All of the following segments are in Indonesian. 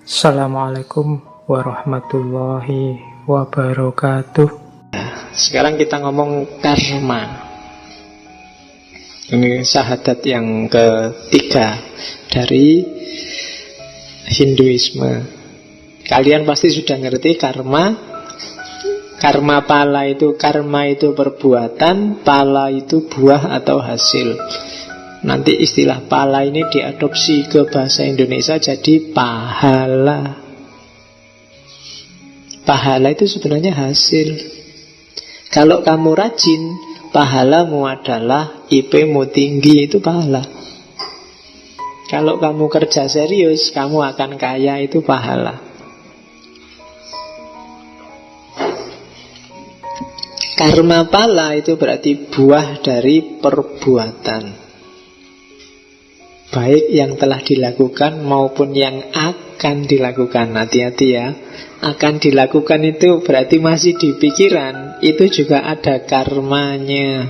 Assalamualaikum warahmatullahi wabarakatuh. Sekarang kita ngomong karma. Ini syahadat yang ketiga dari Hinduisme. Kalian pasti sudah ngerti karma. Karma pala itu, karma itu perbuatan, pala itu buah atau hasil. Nanti istilah pala ini diadopsi ke bahasa Indonesia jadi pahala. Pahala itu sebenarnya hasil. Kalau kamu rajin, pahalamu adalah IP-mu tinggi, itu pahala. Kalau kamu kerja serius, kamu akan kaya, itu pahala. Karma pala itu berarti buah dari perbuatan, baik yang telah dilakukan maupun yang akan dilakukan. Hati-hati ya. Akan dilakukan itu berarti masih di pikiran. Itu juga ada karmanya.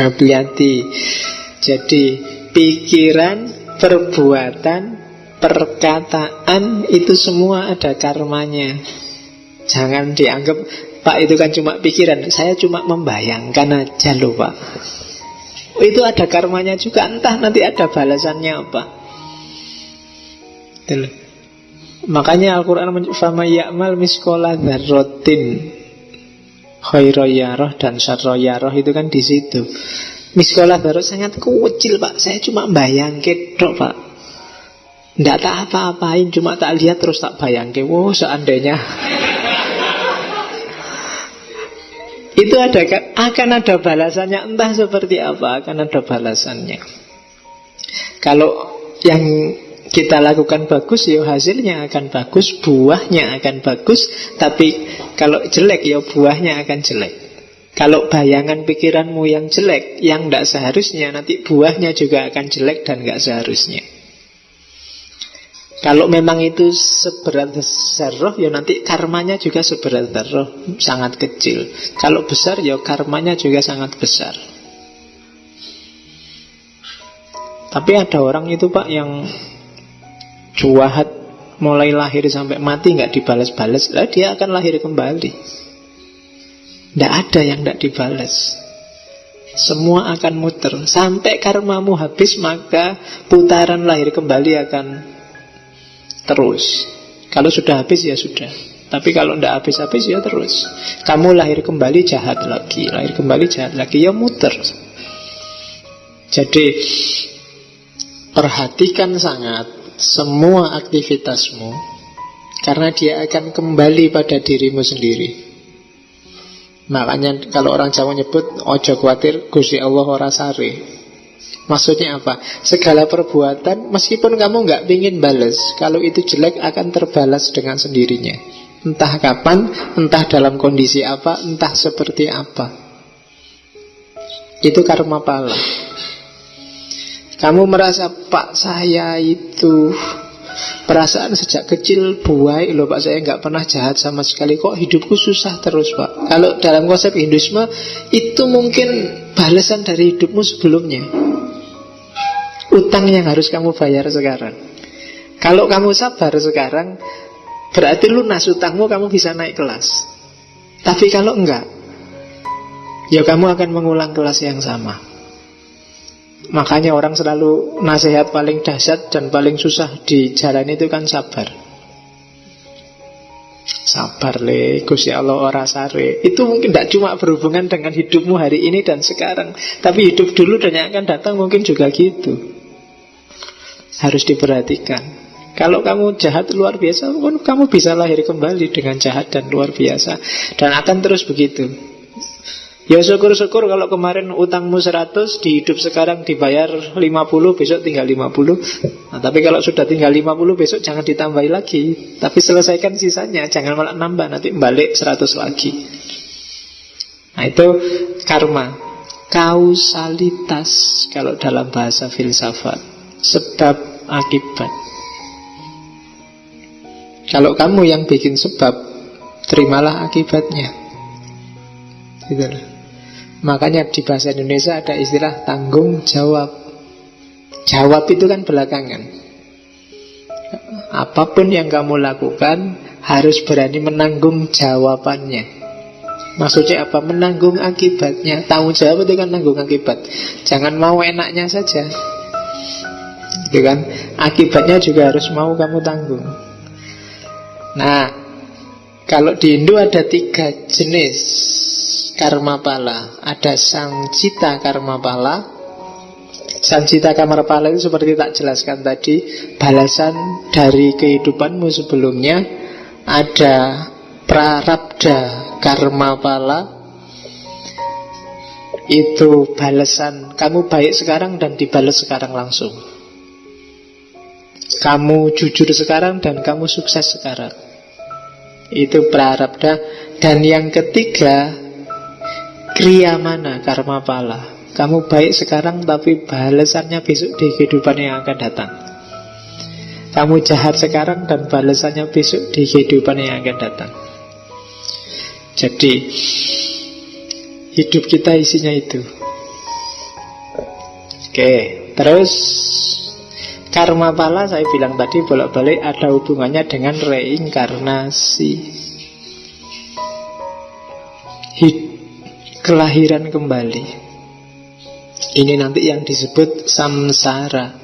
Hati-hati. Jadi pikiran, perbuatan, perkataan itu semua ada karmanya. Jangan dianggap, Pak itu kan cuma pikiran, saya cuma membayangkan aja loh Pak. Itu ada karmanya juga, entah nanti ada balasannya apa. Betul. Makanya Al-Quran fama ya'mal miskola dzarratin khairoyarah dan syarroyarah itu kan di situ. Miskola dzarrat sangat kecil Pak, saya cuma bayangke dok Pak. Nggak tak apa-apain, cuma tak lihat terus tak bayangke. Wow, seandainya itu akan ada balasannya, entah seperti apa, akan ada balasannya. Kalau yang kita lakukan bagus, ya hasilnya akan bagus, buahnya akan bagus. Tapi kalau jelek, ya buahnya akan jelek. Kalau bayangan pikiranmu yang jelek, yang tidak seharusnya, nanti buahnya juga akan jelek dan tidak seharusnya. Kalau memang itu seberat zarrah, ya nanti karmanya juga seberat zarrah, sangat kecil. Kalau besar, ya karmanya juga sangat besar. Tapi ada orang itu Pak yang cuahat mulai lahir sampai mati nggak dibalas-balas, lah dia akan lahir kembali. Nggak ada yang nggak dibalas. Semua akan muter sampai karmamu habis, maka putaran lahir kembali akan terus. Kalau sudah habis ya sudah. Tapi kalau tidak habis-habis ya terus. Kamu lahir kembali jahat lagi, lahir kembali jahat lagi, ya muter. Jadi perhatikan sangat semua aktivitasmu, karena dia akan kembali pada dirimu sendiri. Makanya kalau orang Jawa nyebut ojo kuatir Gusti Allah ora sare. Maksudnya apa? Segala perbuatan, meskipun kamu nggak ingin balas, kalau itu jelek akan terbalas dengan sendirinya. Entah kapan, entah dalam kondisi apa, entah seperti apa. Itu karma pala. Kamu merasa, Pak saya itu perasaan sejak kecil baik loh Pak, saya nggak pernah jahat sama sekali, kok hidupku susah terus Pak. Kalau dalam konsep Hinduisme, itu mungkin balasan dari hidupmu sebelumnya. Utang yang harus kamu bayar sekarang. Kalau kamu sabar sekarang, berarti lunas utangmu, kamu bisa naik kelas. Tapi kalau enggak, ya kamu akan mengulang kelas yang sama. Makanya orang selalu nasihat paling dahsyat dan paling susah di jalan itu kan sabar. Sabar le, Gusti Allah ora sare. Itu mungkin tidak cuma berhubungan dengan hidupmu hari ini dan sekarang, tapi hidup dulu dan yang akan datang mungkin juga gitu. Harus diperhatikan. Kalau kamu jahat luar biasa, kamu bisa lahir kembali dengan jahat dan luar biasa. Dan akan terus begitu. Ya syukur-syukur kalau kemarin utangmu 100, di hidup sekarang dibayar 50, besok tinggal 50. Nah, tapi kalau sudah tinggal 50, besok jangan ditambahi lagi. Tapi selesaikan sisanya, jangan malah nambah, nanti balik 100 lagi. Nah itu karma. Kausalitas kalau dalam bahasa filsafat. Sebab akibat. Kalau kamu yang bikin sebab, terimalah akibatnya. Gitu. Makanya di bahasa Indonesia ada istilah tanggung jawab. Jawab itu kan belakangan. Apapun yang kamu lakukan harus berani menanggung jawabannya. Maksudnya apa? Menanggung akibatnya. Tanggung jawab itu kan nanggung akibat. Jangan mau enaknya saja, gitu kan? Akibatnya juga harus mau kamu tanggung. Nah, kalau di Hindu ada 3 jenis karma pala. Ada Sancita karma pala. Sancita karma pala itu seperti tak jelaskan tadi, balasan dari kehidupanmu sebelumnya. Ada Prarabdha karma pala, itu balasan kamu baik sekarang dan dibalas sekarang langsung. Kamu jujur sekarang dan kamu sukses sekarang. Itu Prarabdha. Dan yang ketiga, Kriyamana karma pala. Kamu baik sekarang tapi balasannya besok di kehidupan yang akan datang. Kamu jahat sekarang dan balasannya besok di kehidupan yang akan datang. Jadi hidup kita isinya itu. Oke, terus karma pala saya bilang tadi bolak-balik ada hubungannya dengan reinkarnasi. Kelahiran kembali. Ini nanti yang disebut samsara.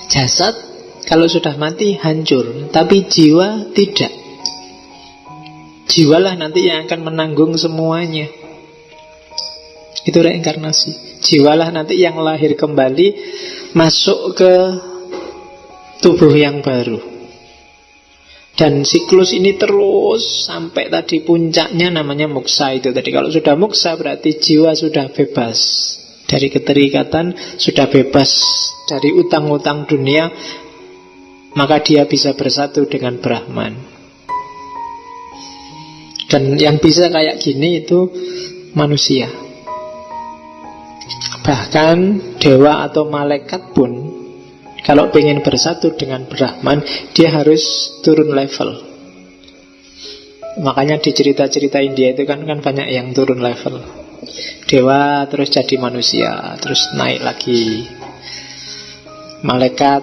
Jasad kalau sudah mati hancur, tapi jiwa tidak. Jiwalah nanti yang akan menanggung semuanya. Itu reinkarnasi. Jiwalah nanti yang lahir kembali, masuk ke tubuh yang baru. Dan siklus ini terus sampai tadi puncaknya namanya moksa itu tadi. Kalau sudah moksa berarti jiwa sudah bebas dari keterikatan, sudah bebas dari utang-utang dunia, maka dia bisa bersatu dengan Brahman. Dan yang bisa kayak gini itu manusia. Bahkan dewa atau malaikat pun kalau pengen bersatu dengan Brahman, dia harus turun level. Makanya di cerita-cerita India itu kan banyak yang turun level. Dewa terus jadi manusia, terus naik lagi. Malaikat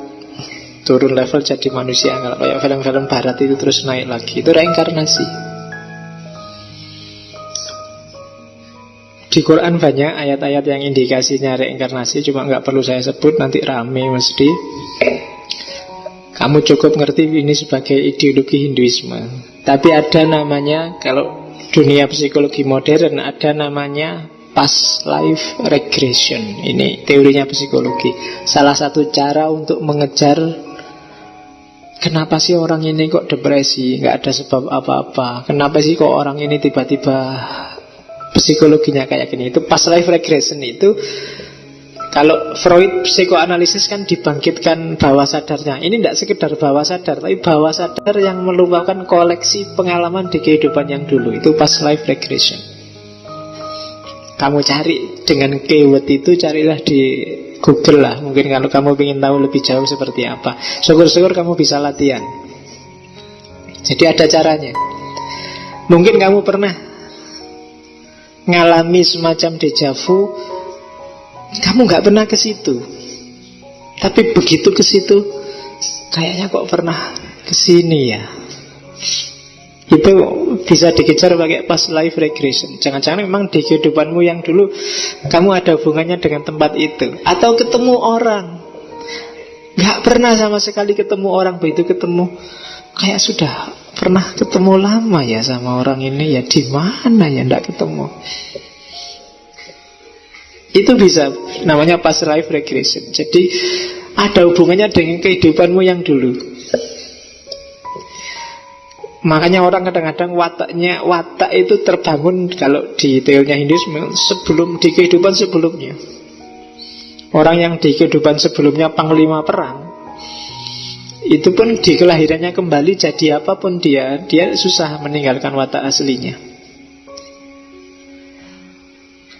turun level jadi manusia. Kalau kayak film-film barat itu terus naik lagi. Itu reinkarnasi. Di Quran banyak ayat-ayat yang indikasinya reinkarnasi, cuma nggak perlu saya sebut, nanti rame mesti. Kamu cukup ngerti ini sebagai ideologi Hinduisme. Tapi ada namanya, kalau dunia psikologi modern, ada namanya past life regression. Ini teorinya psikologi. Salah satu cara untuk mengejar kenapa sih orang ini kok depresi, nggak ada sebab apa-apa. Kenapa sih kok orang ini tiba-tiba psikologinya kayak gini. Itu past life regression itu, kalau Freud psikoanalisis kan dibangkitkan bawah sadarnya. Ini tidak sekedar bawah sadar, tapi bawah sadar yang melupakan koleksi pengalaman di kehidupan yang dulu. Itu past life regression. Kamu cari dengan keyword itu, carilah di Google lah. Mungkin kalau kamu ingin tahu lebih jauh seperti apa. Syukur-syukur kamu bisa latihan. Jadi ada caranya. Mungkin kamu pernah ngalami semacam deja vu, kamu nggak pernah ke situ, tapi begitu ke situ, kayaknya kok pernah ke sini ya. Itu bisa dikejar pakai past life regression. Jangan-jangan memang di kehidupanmu yang dulu kamu ada hubungannya dengan tempat itu, atau ketemu orang, nggak pernah sama sekali ketemu orang, begitu ketemu kayak sudah pernah ketemu lama ya sama orang ini ya, di mana ya nggak ketemu. Itu bisa, namanya past life regression. Jadi ada hubungannya dengan kehidupanmu yang dulu. Makanya orang kadang-kadang watak itu terbangun kalau di teorinya Hinduisme sebelum di kehidupan sebelumnya. Orang yang di kehidupan sebelumnya panglima perang, itu pun di kelahirannya kembali jadi apapun dia susah meninggalkan watak aslinya.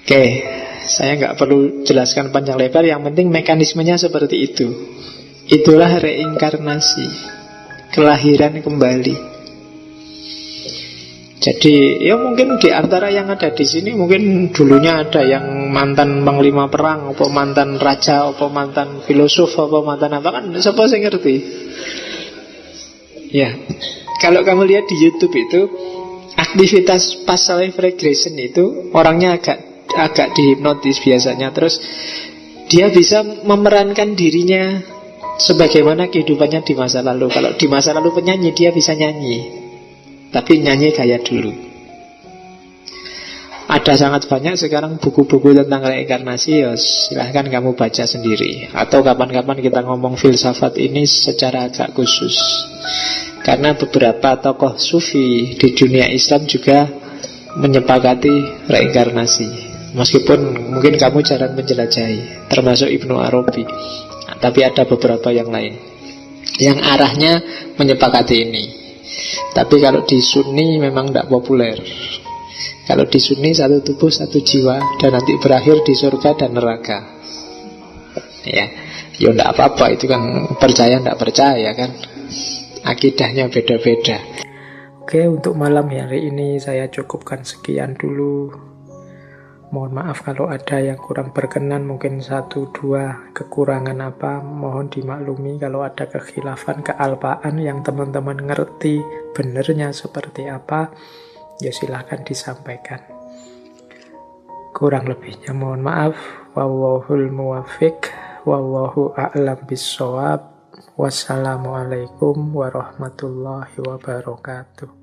Oke, saya nggak perlu jelaskan panjang lebar. Yang penting mekanismenya seperti itu. Itulah reinkarnasi, kelahiran kembali. Jadi ya mungkin di antara yang ada di sini mungkin dulunya ada yang mantan panglima perang, apa mantan raja, apa mantan filosof, apa mantan apa, kan siapa sih ngerti? Ya, kalau kamu lihat di YouTube itu aktivitas past life regression itu orangnya agak dihipnotis biasanya, terus dia bisa memerankan dirinya sebagaimana kehidupannya di masa lalu. Kalau di masa lalu penyanyi, dia bisa nyanyi, tapi nyanyi gaya dulu. Ada sangat banyak sekarang buku-buku tentang reinkarnasi, ya silahkan kamu baca sendiri. Atau kapan-kapan kita ngomong filsafat ini secara agak khusus. Karena beberapa tokoh sufi di dunia Islam juga menyepakati reinkarnasi. Meskipun mungkin kamu jarang menjelajahi, termasuk Ibnu Arabi. Tapi ada beberapa yang lain yang arahnya menyepakati ini. Tapi kalau di Sunni memang tidak populer. Kalau di Sunni satu tubuh satu jiwa, dan nanti berakhir di surga dan neraka. Ya tidak apa-apa, itu kan percaya tidak percaya kan, akidahnya beda-beda. Oke, untuk malam hari ini saya cukupkan sekian dulu. Mohon maaf kalau ada yang kurang berkenan, mungkin 1-2 kekurangan apa, mohon dimaklumi. Kalau ada kekhilafan, kealpaan yang teman-teman ngerti benernya seperti apa, ya silahkan disampaikan. Kurang lebihnya mohon maaf. Wallahul muwaffiq, wallahu a'lam bissawab. Wassalamualaikum warahmatullahi wabarakatuh.